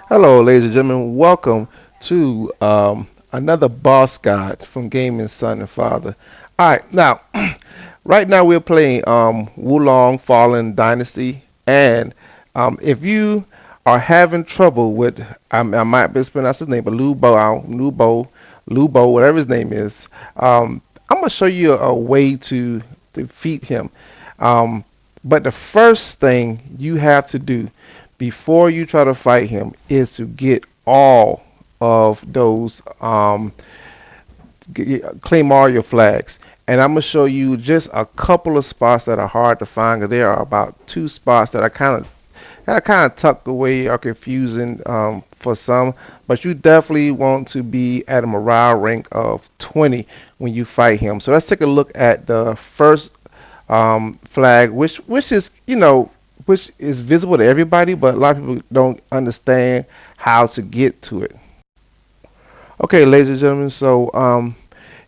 Hello, ladies and gentlemen. Welcome to another boss guide from Gaming Son and Father. All right, now, right now we're playing Wulong Fallen Dynasty, and if you are having trouble with, I might mispronounce his name, but Lubo, whatever his name is, I'm gonna show you a way to defeat him. Um, but the first thing you have to do before you try to fight him is to get all of those claim all your flags. And I'm gonna show you just a couple of spots that are hard to find, because there are about two spots that are kind of tucked away or confusing for some. But you definitely want to be at a morale rank of 20 when you fight him. So let's take a look at the first flag, which is which is visible to everybody, but a lot of people don't understand how to get to it. Okay, ladies and gentlemen, so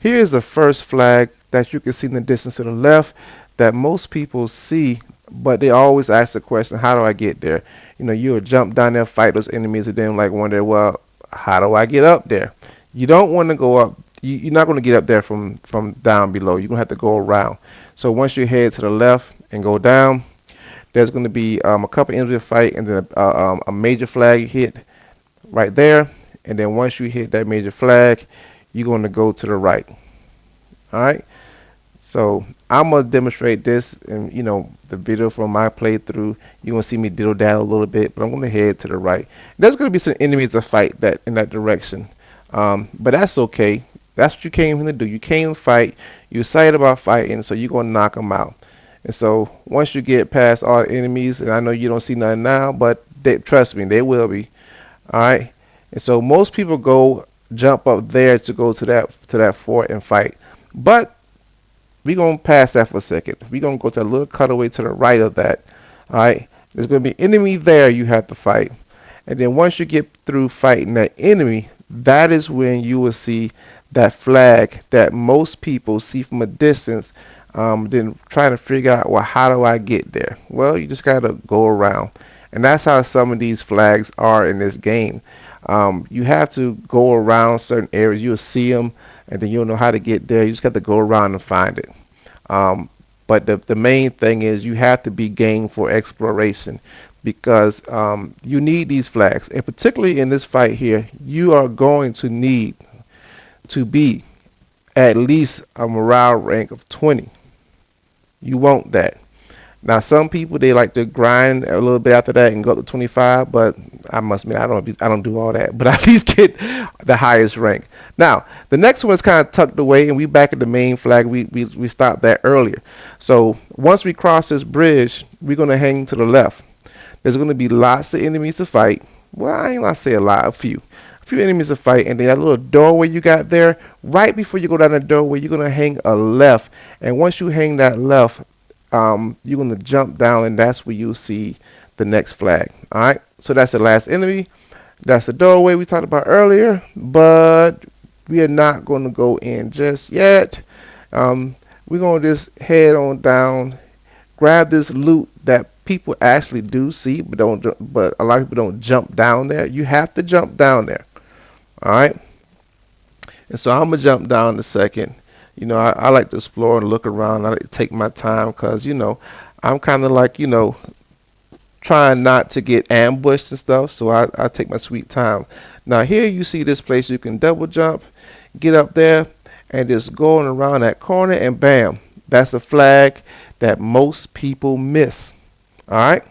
here is the first flag that you can see in the distance to the left that most people see, but they always ask the question, how do I get there? You'll jump down there, fight those enemies, and then like wonder, well, how do I get up there? You don't want to go up. You're not going to get up there from down below. You're going to have to go around. So once you head to the left and go down, there's going to be a couple enemies to fight, and then a major flag hit right there. And then once you hit that major flag, you're going to go to the right. All right. So I'm gonna demonstrate this, and the video from my playthrough. You're gonna see me diddle down a little bit, but I'm gonna head to the right. There's gonna be some enemies to fight that in that direction, but that's okay. That's what you came here to do. You came to fight. You're excited about fighting, so you're gonna knock them out. And so once you get past all the enemies, and I know you don't see nothing now, but trust me, they will be. All right. And so most people jump up there to go to that fort and fight, but we're going to pass that for a second. We're going to go to a little cutaway to the right of that. All right. There's going to be enemy there you have to fight. And then once you get through fighting that enemy, that is when you will see that flag that most people see from a distance, then trying to figure out, well, how do I get there? Well, you just got to go around. And that's how some of these flags are in this game. You have to go around certain areas. You'll see them, and then you'll know how to get there. You just got to go around and find it. But the main thing is you have to be game for exploration, because you need these flags. And particularly in this fight here, you are going to need to be at least a morale rank of 20. You want that. Now, some people, they like to grind a little bit after that and go up to 25, but I must admit, I don't do all that, but I at least get the highest rank. Now, the next one is kind of tucked away, and we back at the main flag. We stopped that earlier. So once we cross this bridge, we're going to hang to the left. There's going to be lots of enemies to fight. Well, I ain't gonna say a lot, a few enemies to fight, and then that little doorway you got there, right before you go down the doorway, you're going to hang a left, and once you hang that left, you're going to jump down, and that's where you'll see the next flag. All right, so that's the last enemy. That's the doorway we talked about earlier, but we are not going to go in just yet. We're going to just head on down, grab this loot that people actually do see, but a lot of people don't jump down there. You have to jump down there. All right, and so I'm gonna jump down in a second. I like to explore and look around. I like to take my time, because I'm kind of like trying not to get ambushed and stuff, so I take my sweet time. Now here you see this place you can double jump, get up there, and just going around that corner, and bam, that's a flag that most people miss. All right.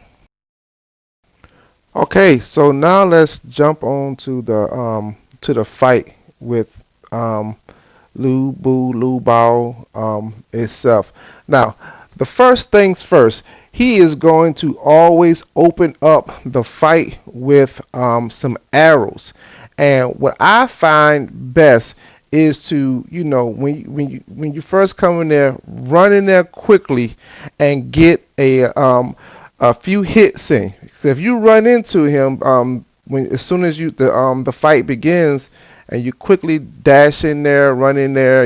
Okay, so now let's jump on to the fight with Lu Bao itself. Now, the first things first, he is going to always open up the fight with some arrows. And what I find best is to, when you first come in there, run in there quickly and get a few hits in. If you run into him, as soon as the fight begins, and you quickly dash in there, run in there,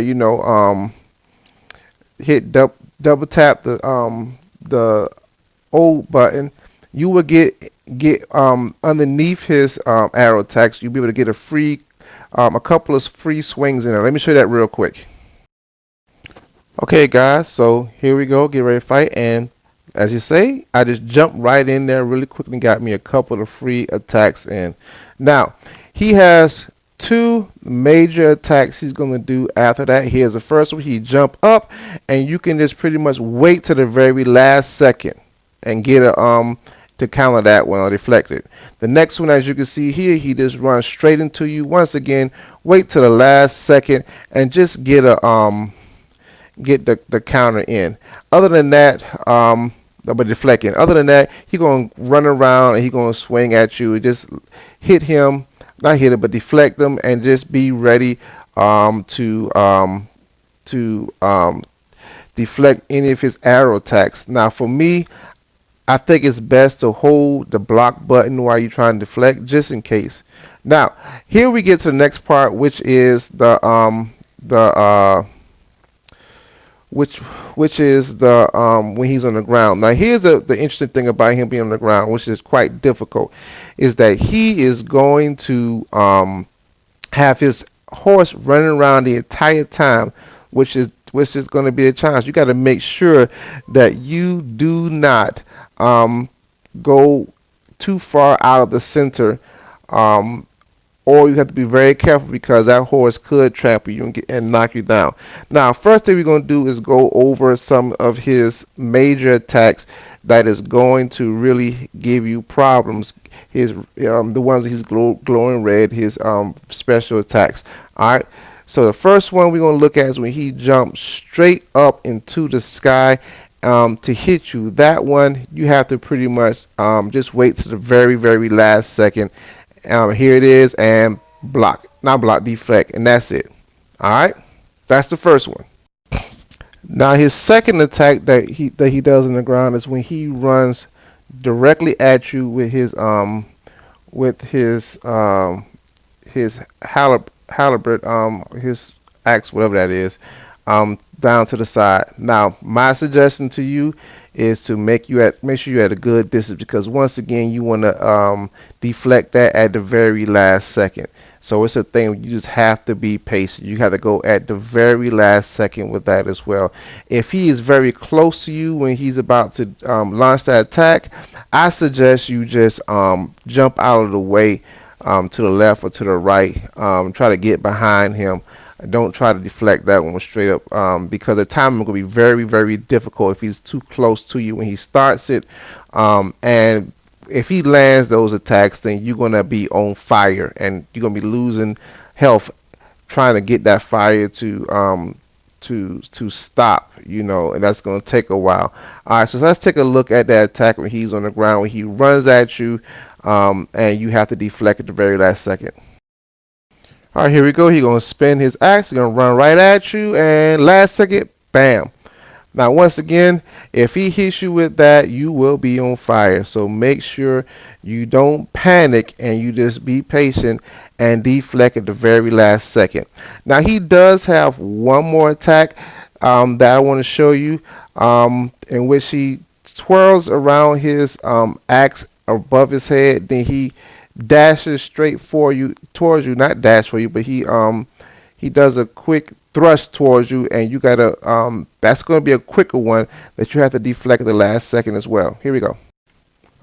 hit double tap the old button, you will get get underneath his arrow attacks, you'll be able to get a couple of free swings in there. Let me show you that real quick. Okay, guys, so here we go. Get ready to fight, and as you say, I just jumped right in there really quickly and got me a couple of free attacks in. Now, he has two major attacks he's going to do after that. Here's the first one. He jump up, and you can just pretty much wait to the very last second and get a to counter that one or deflect it. The next one, as you can see here, he just runs straight into you. Once again, wait to the last second and just get the counter in. Other than that, but deflecting. Other than that, he's gonna run around and he's gonna swing at you. Just hit him, not hit him, but deflect them, and just be ready to deflect any of his arrow attacks. Now, for me, I think it's best to hold the block button while you're trying to deflect, just in case. Now, here we get to the next part, which is which is the when he's on the ground. Now here's the interesting thing about him being on the ground, which is quite difficult, is that he is going to have his horse running around the entire time, which is going to be a challenge. You got to make sure that you do not go too far out of the center, or you have to be very careful because that horse could trample you and knock you down. Now, first thing we're going to do is go over some of his major attacks that is going to really give you problems. His the ones he's glowing red, his special attacks. All right. So the first one we're going to look at is when he jumps straight up into the sky to hit you. That one you have to pretty much just wait to the very, very last second. Here it is, and block, not block, deflect, and that's it. All right, that's the first one. Now his second attack that he does in the ground is when he runs directly at you with his halberd, his axe, whatever that is, down to the side. Now my suggestion to you is to make sure you're at a good distance, because once again you want to deflect that at the very last second. So it's a thing, you just have to be patient. You have to go at the very last second with that as well. If he is very close to you when he's about to launch that attack, I suggest you just jump out of the way to the left or to the right. Try to get behind him. Don't try to deflect that one straight up, because the timing will be very, very difficult if he's too close to you when he starts it. And if he lands those attacks, then you're going to be on fire and you're going to be losing health trying to get that fire to stop, and that's going to take a while. All right, so let's take a look at that attack when he's on the ground, when he runs at you, and you have to deflect at the very last second. All right, here we go. He's going to spin his axe. He's going to run right at you, and last second, bam. Now, once again, if he hits you with that, you will be on fire. So make sure you don't panic and you just be patient and deflect at the very last second. Now, he does have one more attack that I want to show you, in which he twirls around his axe above his head. Then he dashes straight towards you, not dash for you, but he does a quick thrust towards you, and you gotta that's going to be a quicker one that you have to deflect at the last second as well. Here we go.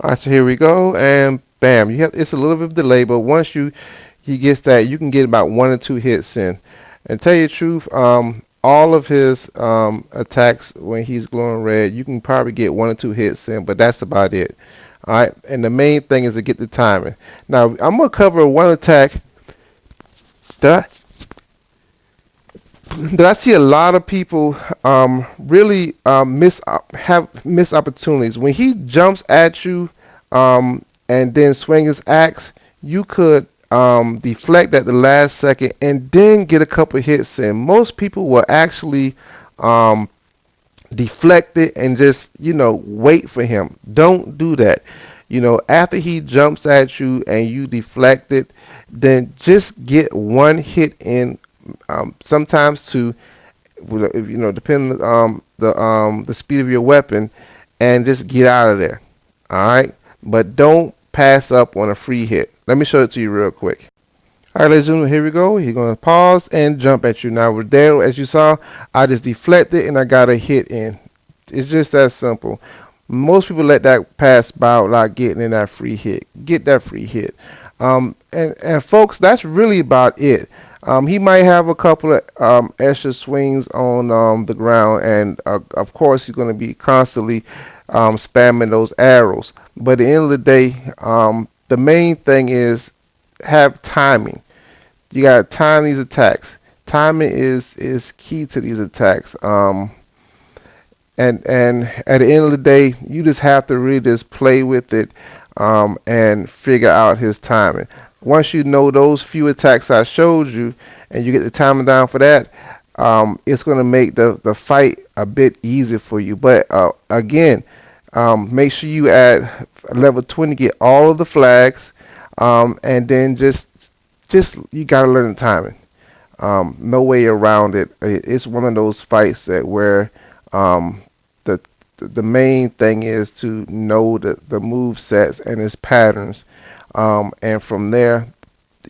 All right, so here we go, and bam, it's a little bit of delay, but once he gets that, you can get about 1 or 2 hits in. And tell you the truth, all of his attacks when he's glowing red, you can probably get 1 or 2 hits in, but that's about it. All right, and the main thing is to get the timing. Now I'm gonna cover one attack that I see a lot of people really miss opportunities. When he jumps at you and then swing his axe, you could deflect at the last second and then get a couple hits in. Most people will actually deflect it and just wait for him. Don't do that. After he jumps at you and you deflect it, then just get 1 hit in. Sometimes 2, depending on the speed of your weapon, and just get out of there. All right, but don't pass up on a free hit. Let me show it to you real quick. All right, ladies and gentlemen, here we go. He's going to pause and jump at you. Now, with there, as you saw, I just deflected and I got a hit in. It's just that simple. Most people let that pass by without getting in that free hit. Get that free hit. And folks, that's really about it. He might have a couple of extra swings on the ground, and of course, he's going to be constantly spamming those arrows. But at the end of the day, the main thing is have timing. You got to time these attacks. Timing is key to these attacks. And at the end of the day, you just have to really just play with it and figure out his timing. Once you know those few attacks I showed you, and you get the timing down for that, it's going to make the fight a bit easier for you. But again, make sure you at level 20 get all of the flags, and then just you got to learn the timing. No way around it. It's one of those fights that where the main thing is to know the move sets and his patterns, and from there,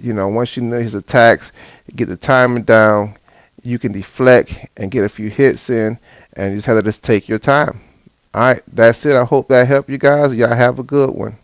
once you know his attacks, get the timing down, you can deflect and get a few hits in, and you just have to just take your time. All right, that's it. I hope that helped you guys. Y'all have a good one.